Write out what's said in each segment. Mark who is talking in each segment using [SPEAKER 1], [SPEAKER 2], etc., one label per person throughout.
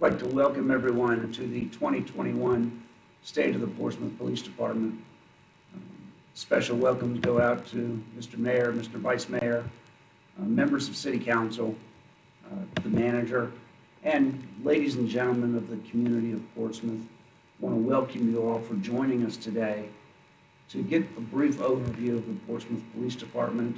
[SPEAKER 1] I'd like to welcome everyone to the 2021 State of the Portsmouth Police Department. Special welcomes go out to Mr. Mayor, Mr. Vice Mayor, members of City Council, the manager, and ladies and gentlemen of the community of Portsmouth. I want to welcome you all for joining us today to get a brief overview of the Portsmouth Police Department,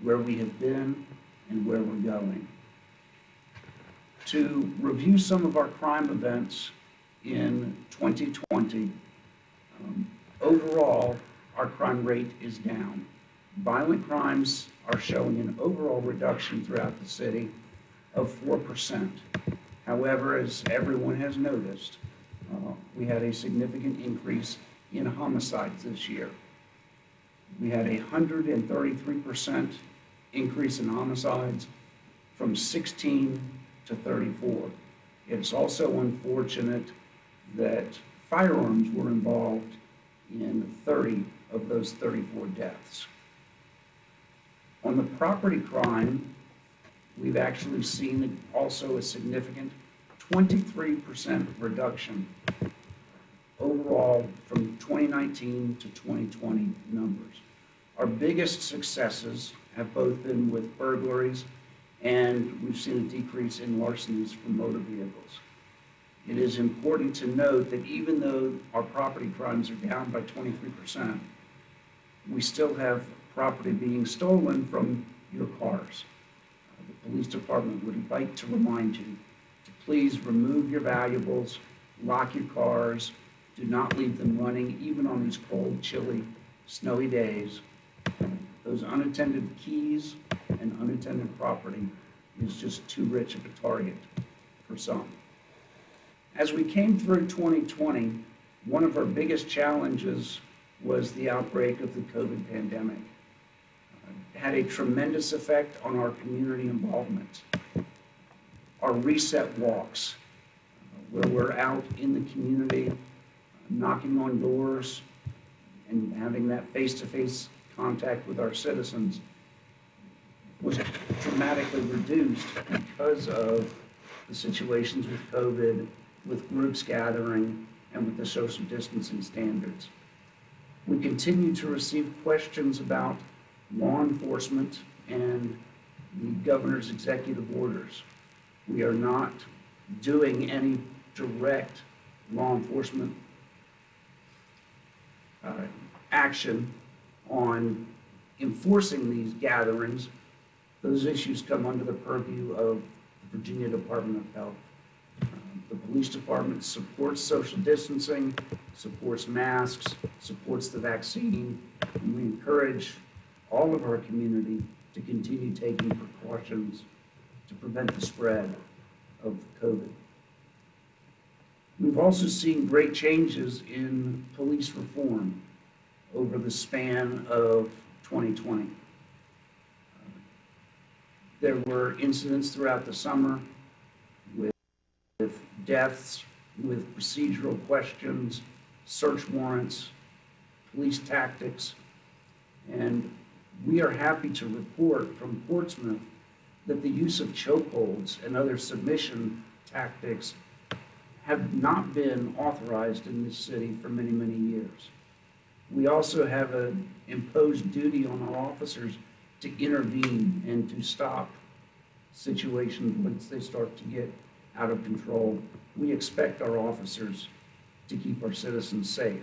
[SPEAKER 1] where we have been and where we're going. To review some of our crime events in 2020, overall, our crime rate is down. Violent crimes are showing an overall reduction throughout the city of 4%. However, as everyone has noticed, we had a significant increase in homicides this year. We had a 133% increase in homicides from 16 to 34. It's also unfortunate that firearms were involved in 30 of those 34 deaths. On the property crime, we've actually seen also a significant 23% reduction overall from 2019 to 2020 numbers. Our biggest successes have both been with burglaries, and we've seen a decrease in larcenies from motor vehicles. It is important to note that even though our property crimes are down by 23%, we still have property being stolen from your cars. The police department would like to remind you to please remove your valuables, lock your cars, do not leave them running even on these cold, chilly, snowy days. Those unattended keys and unattended property is just too rich of a target for some. As we came through 2020, one of our biggest challenges was the outbreak of the COVID pandemic. It had a tremendous effect on our community involvement. Our reset walks, where we're out in the community, knocking on doors and having that face-to-face contact with our citizens, was dramatically reduced because of the situations with COVID, with groups gathering, and with the social distancing standards. We continue to receive questions about law enforcement and the governor's executive orders. We are not doing any direct law enforcement action on enforcing these gatherings. Those issues come under the purview of the Virginia Department of Health. The police department supports social distancing, supports masks, supports the vaccine, and we encourage all of our community to continue taking precautions to prevent the spread of COVID. We've also seen great changes in police reform over the span of 2020. There were incidents throughout the summer with deaths, with procedural questions, search warrants, police tactics, and we are happy to report from Portsmouth that the use of chokeholds and other submission tactics have not been authorized in this city for many, many years. We also have an imposed duty on our officers to intervene and to stop situations once they start to get out of control. We expect our officers to keep our citizens safe.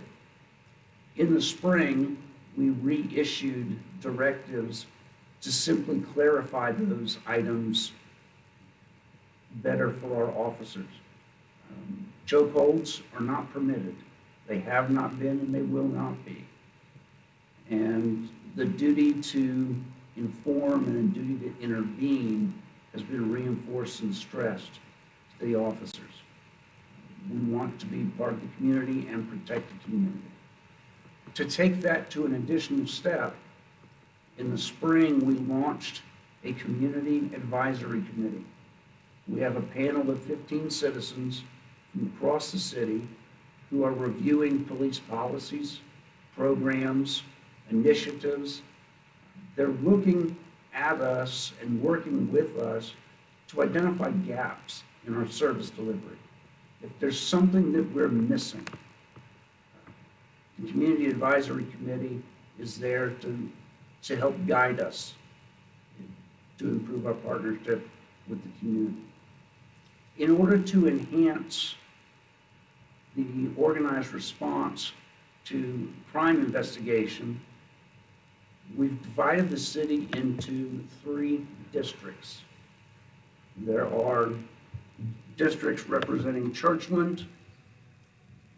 [SPEAKER 1] In the spring, we reissued directives to simply clarify those items better for our officers. Chokeholds are not permitted. They have not been and they will not be. And the duty to inform and the duty to intervene has been reinforced and stressed to the officers. We want to be part of the community and protect the community. To take that to an additional step, in the spring we launched a community advisory committee. We have a panel of 15 citizens from across the city who are reviewing police policies, programs, initiatives. They're looking at us and working with us to identify gaps in our service delivery. If there's something that we're missing, the Community Advisory Committee is there to help guide us to improve our partnership with the community. In order to enhance the organized response to crime investigation, we've divided the city into 3 districts. There are districts representing Churchland,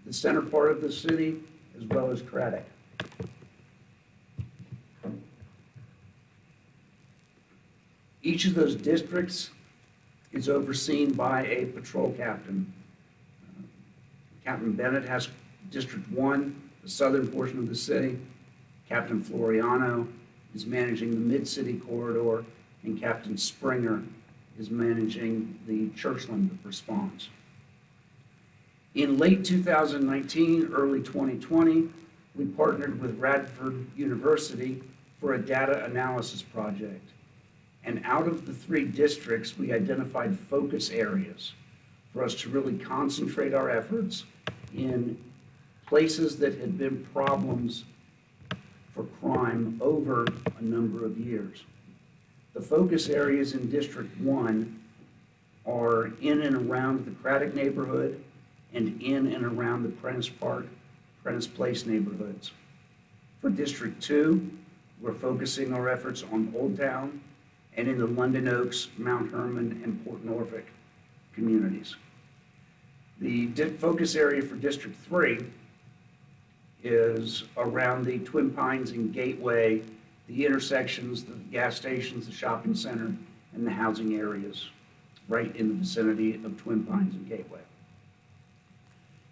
[SPEAKER 1] the center part of the city, as well as Craddock. Each of those districts is overseen by a patrol captain. Captain Bennett has District 1, the southern portion of the city. Captain Floriano is managing the Mid-City corridor, and Captain Springer is managing the Churchland response. In late 2019, early 2020, we partnered with Radford University for a data analysis project. And out of the 3 districts, we identified focus areas for us to really concentrate our efforts in places that had been problems for crime over a number of years. The focus areas in District 1 are in and around the Craddock neighborhood and in and around the Prentice Park, Prentice Place neighborhoods. For District 2, we're focusing our efforts on Old Town and in the London Oaks, Mount Herman, and Port Norfolk communities. The focus area for District 3 is around the Twin Pines and Gateway, the intersections, the gas stations, the shopping center, and the housing areas right in the vicinity of Twin Pines and Gateway.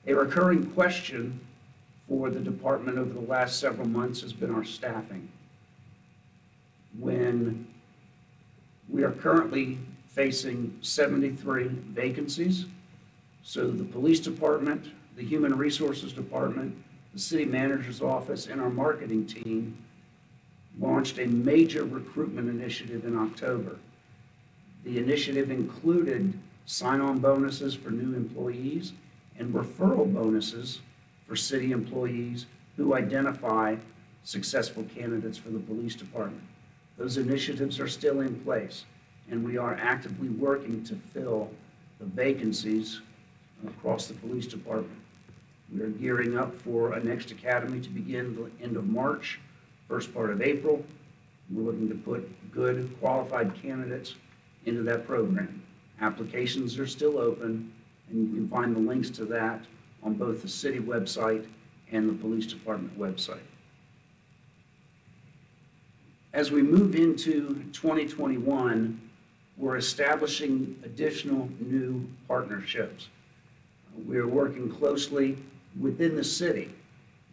[SPEAKER 1] A recurring question for the department over the last several months has been our staffing. When we are currently facing 73 vacancies, so the police department, the human resources department, the city manager's office, and our marketing team launched a major recruitment initiative in October. The initiative included sign-on bonuses for new employees and referral bonuses for city employees who identify successful candidates for the police department. Those initiatives are still in place, and we are actively working to fill the vacancies across the police department. We are gearing up for a next academy to begin the end of March, first part of April. We're looking to put good, qualified candidates into that program. Applications are still open, and you can find the links to that on both the city website and the police department website. As we move into 2021, we're establishing additional new partnerships. We are working closely within the city.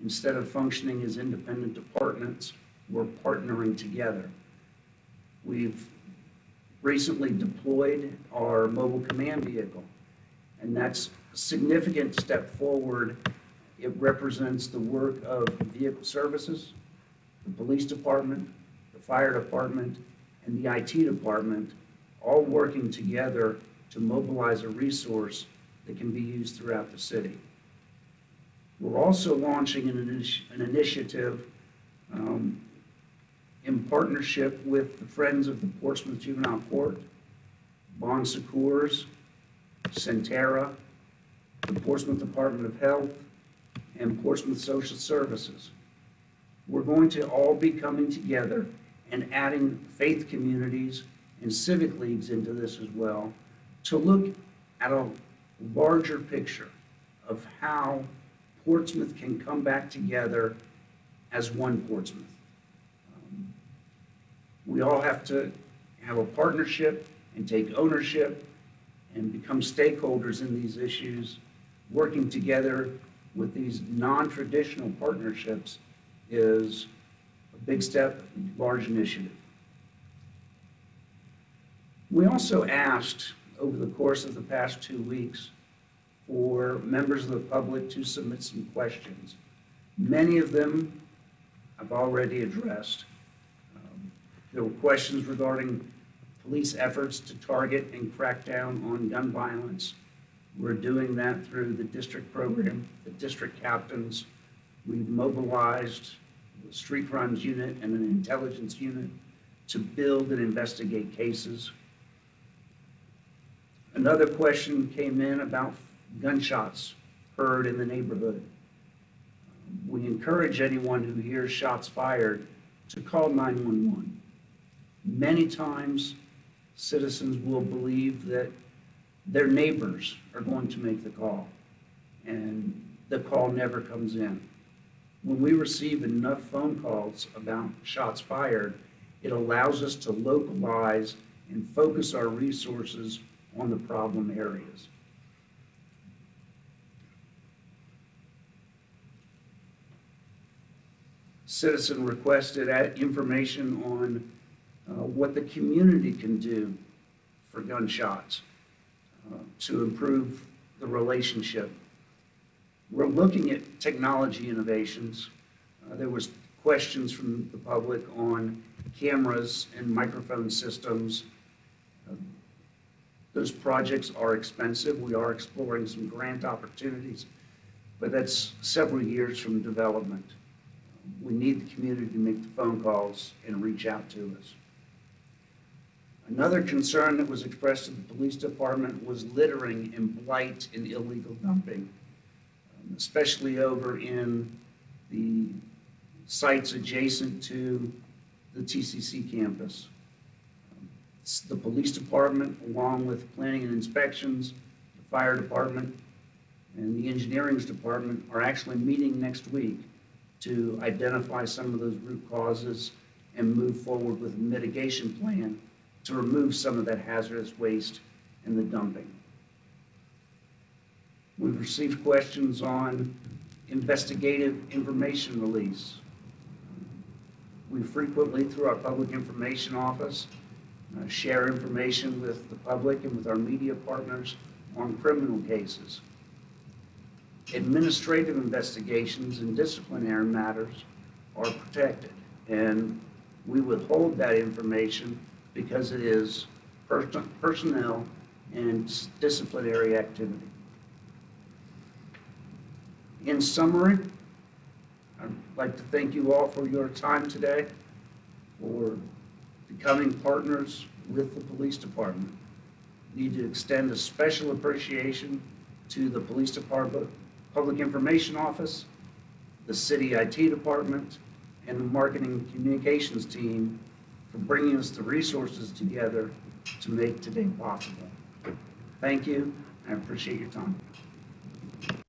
[SPEAKER 1] Instead of functioning as independent departments, we're partnering together. We've recently deployed our mobile command vehicle, and that's a significant step forward. It represents the work of vehicle services, the police department, the fire department, and the IT department, all working together to mobilize a resource that can be used throughout the city. We're also launching an initiative in partnership with the Friends of the Portsmouth Juvenile Court, Bon Secours, Centera, the Portsmouth Department of Health, and Portsmouth Social Services. We're going to all be coming together and adding faith communities and civic leagues into this as well to look at a larger picture of how Portsmouth can come back together as one Portsmouth. We all have to have a partnership and take ownership and become stakeholders in these issues. Working together with these non-traditional partnerships is a big step, large initiative. We also asked over the course of the past 2 weeks for members of the public to submit some questions. Many of them I've already addressed. There were questions regarding police efforts to target and crack down on gun violence, We're doing that through the district program, the district captains. We've mobilized the street crimes unit and an intelligence unit to build and investigate cases. Another question came in about gunshots heard in the neighborhood. We encourage anyone who hears shots fired to call 911. Many times, citizens will believe that their neighbors are going to make the call, and the call never comes in. When we receive enough phone calls about shots fired, it allows us to localize and focus our resources on the problem areas. Citizen requested information on what the community can do for gunshots to improve the relationship. We're looking at technology innovations. There was questions from the public on cameras and microphone systems. Those projects are expensive. We are exploring some grant opportunities, but that's several years from development. We need the community to make the phone calls and reach out to us. Another concern that was expressed to the police department was littering and blight and illegal dumping, especially over in the sites adjacent to the TCC campus. The police department, along with planning and inspections, the fire department, and the engineering department are actually meeting next week to identify some of those root causes and move forward with a mitigation plan to remove some of that hazardous waste and the dumping. We've received questions on investigative information release. We frequently, through our public information office, share information with the public and with our media partners on criminal cases. Administrative investigations and disciplinary matters are protected, and we withhold that information because it is personnel and disciplinary activity. In summary, I'd like to thank you all for your time today, for becoming partners with the police department. Need to extend a special appreciation to the police department, public information office, the city IT department, and the marketing and communications team for bringing us the resources together to make today possible. Thank you. I appreciate your time.